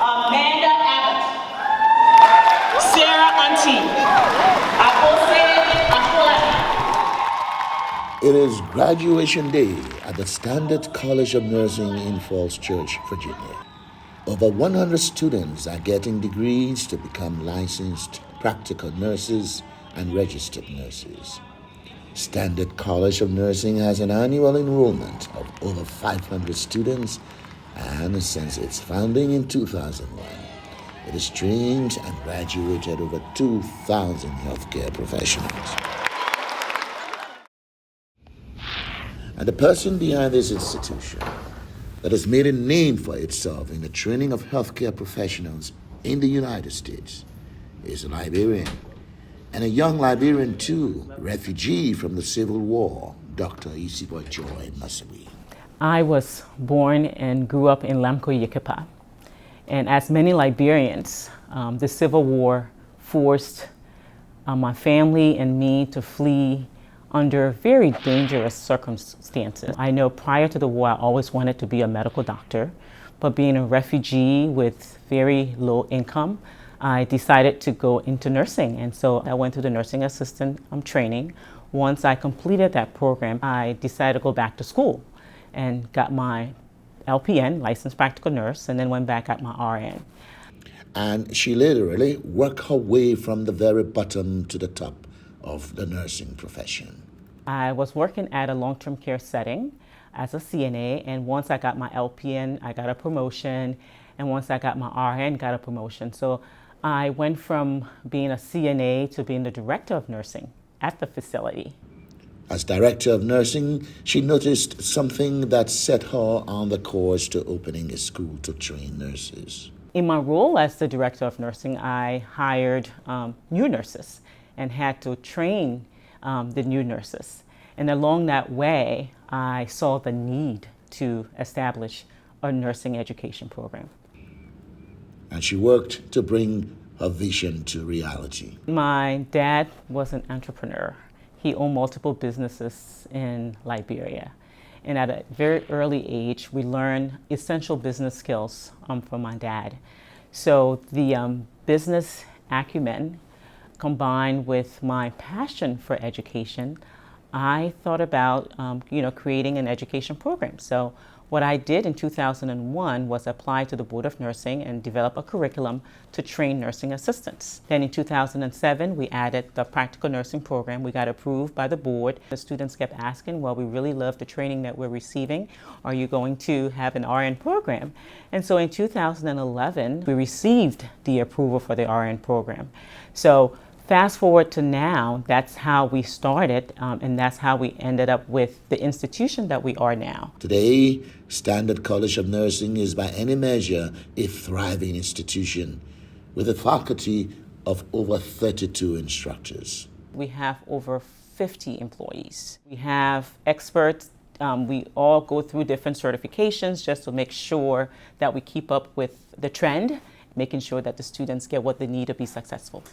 Amanda Abbott, Sarah Auntie, Akose Akolani. It is graduation day at the Standard College of Nursing in Falls Church, Virginia. Over 100 students are getting degrees to become licensed practical nurses and registered nurses. Standard College of Nursing has an annual enrollment of over 500 students, and since its founding in 2001, it has trained and graduated over 2,000 healthcare professionals. And the person behind this institution that has made a name for itself in the training of healthcare professionals in the United States is a Liberian, and a young Liberian too, refugee from the Civil War, Dr. Isibor Joy Nosegbe. I was born and grew up in Yekepa, and as many Liberians, the Civil War forced my family and me to flee under very dangerous circumstances. I know prior to the war, I always wanted to be a medical doctor, but being a refugee with very low income, I decided to go into nursing. And so I went through the nursing assistant training. Once I completed that program, I decided to go back to school and got my LPN, licensed practical nurse, and then went back at my RN. And she literally worked her way from the very bottom to the top of the nursing profession. I was working at a long-term care setting as a CNA, and once I got my LPN, I got a promotion, and once I got my RN, got a promotion. So I went from being a CNA to being the director of nursing at the facility. As director of nursing, she noticed something that set her on the course to opening a school to train nurses. In my role as the director of nursing, I hired new nurses and had to train the new nurses. And along that way, I saw the need to establish a nursing education program. And she worked to bring her vision to reality. My dad was an entrepreneur. He owned multiple businesses in Liberia. And at a very early age, we learned essential business skills from my dad. So the business acumen combined with my passion for education, I thought about creating an education program. So what I did in 2001 was apply to the Board of Nursing and develop a curriculum to train nursing assistants. Then in 2007, we added the practical nursing program. We got approved by the board. The students kept asking, well, we really love the training that we're receiving. Are you going to have an RN program? And so in 2011, we received the approval for the RN program. So fast forward to now, that's how we started, and that's how we ended up with the institution that we are now. Today, Standard College of Nursing is by any measure a thriving institution with a faculty of over 32 instructors. We have over 50 employees. We have experts. We all go through different certifications just to make sure that we keep up with the trend, making sure that the students get what they need to be successful.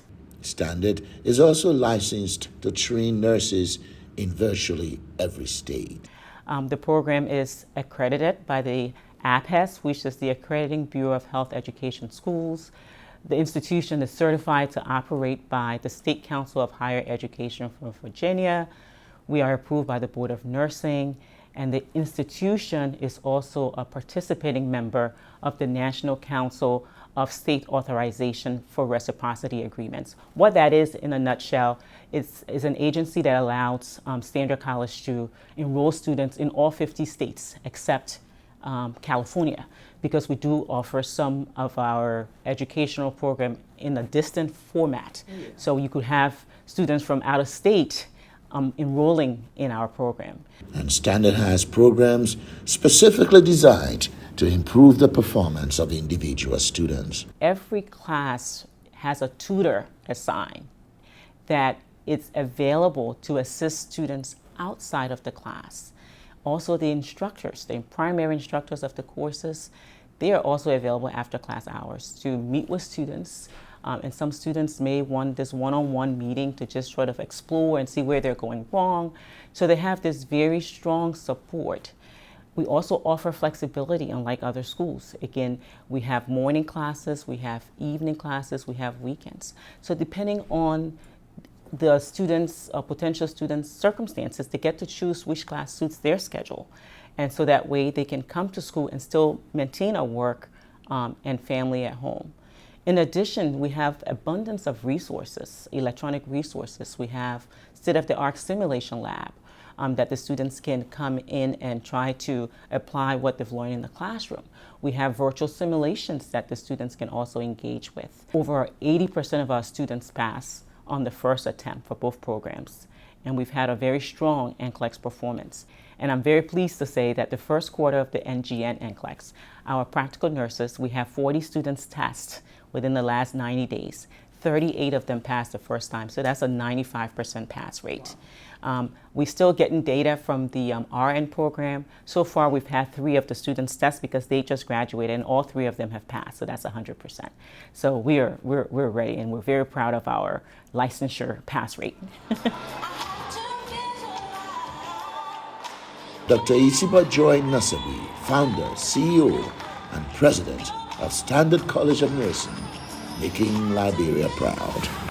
Standard is also licensed to train nurses in virtually every state. The program is accredited by the APHES, which is the Accrediting Bureau of Health Education Schools. The institution is certified to operate by the State Council of Higher Education for Virginia. We are approved by the Board of Nursing, and the institution is also a participating member of the National Council of State Authorization for Reciprocity Agreements. What that is, in a nutshell, is an agency that allows Standard College to enroll students in all 50 states except California, because we do offer some of our educational program in a distant format. Yeah. So you could have students from out of state enrolling in our program. And Standard has programs specifically designed to improve the performance of individual students. Every class has a tutor assigned that is available to assist students outside of the class. Also, the instructors, the primary instructors of the courses, they are also available after class hours to meet with students. And some students may want this one-on-one meeting to just sort of explore and see where they're going wrong. So they have this very strong support. We also offer flexibility unlike other schools. Again, we have morning classes, we have evening classes, we have weekends. So depending on the students, potential students' circumstances, they get to choose which class suits their schedule. And so that way they can come to school and still maintain a work and family at home. In addition, we have abundance of resources, electronic resources. We have state-of-the-art simulation lab that the students can come in and try to apply what they've learned in the classroom. We have virtual simulations that the students can also engage with. Over 80% of our students pass on the first attempt for both programs, and we've had a very strong NCLEX performance. And I'm very pleased to say that the first quarter of the NGN NCLEX, our practical nurses, we have 40 students test within the last 90 days. 38 of them passed the first time, so that's a 95% pass rate. We're still getting data from the RN program. So far, we've had 3 of the students test because they just graduated, and all 3 of them have passed, so that's 100%. So we're ready, and we're very proud of our licensure pass rate. Dr. Isibor Joy Nosegbe, founder, CEO, and president of Standard College of Nursing, making Liberia proud.